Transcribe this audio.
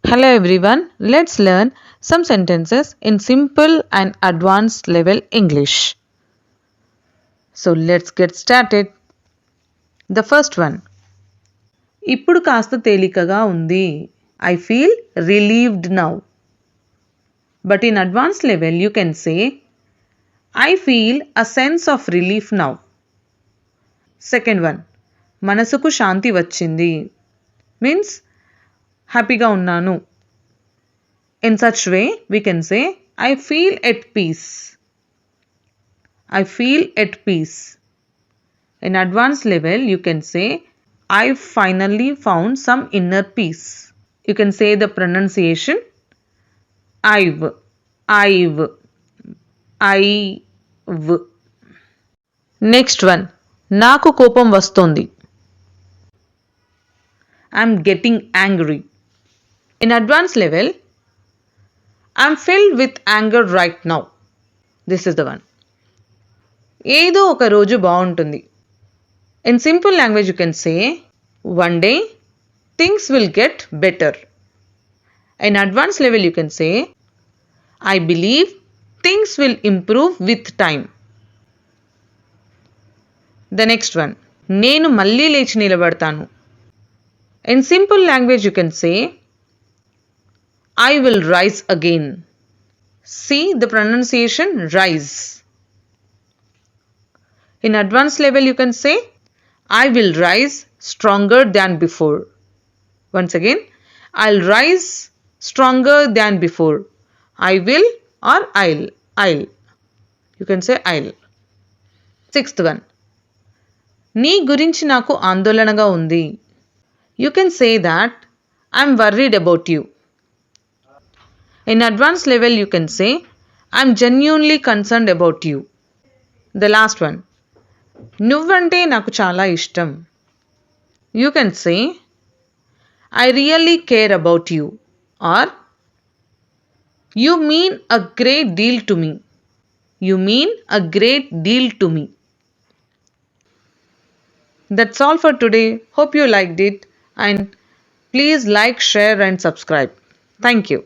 Hello everyone, let's learn some sentences in simple and advanced level English. So let's get started. The first one. ఇప్పుడు కాస్త తేలికగా ఉంది. I feel relieved now. But in advanced level you can say I feel a sense of relief now. Second one. మనసుకు శాంతి వచ్చింది. Means హ్యాపీగా ఉన్నాను. In such way, we can say, I feel at peace. I feel at peace. In advanced level, you can say, I finally found some inner peace. You can say the pronunciation, I've, I've, I've. Next one, నాకు కోపం వస్తోంది. I'm getting angry. In advanced level, I'm filled with anger right now. This is the one. ఏదో ఒక రోజు బాగుంటుంది. In simple language you can say, one day things will get better. In advanced level you can say, I believe things will improve with time. The next one. నేను మళ్ళీ లేచి నిలబడతాను. In simple language you can say, I will rise again. See the pronunciation rise. In advanced level you can say, I will rise stronger than before. Once again, I'll rise stronger than before. I will or I'll. You can say I'll. Sixth one. నీ గురించి నాకు ఆందోళనగా ఉంది. You can say that I'm worried about you. In advanced level you can say, I'm genuinely concerned about you. The last one. నువ్వంటే నాకు చాలా ఇష్టం. You can say, I really care about you. Or, you mean a great deal to me. You mean a great deal to me. That's all for today. Hope you liked it. And please like, share and subscribe. Thank you.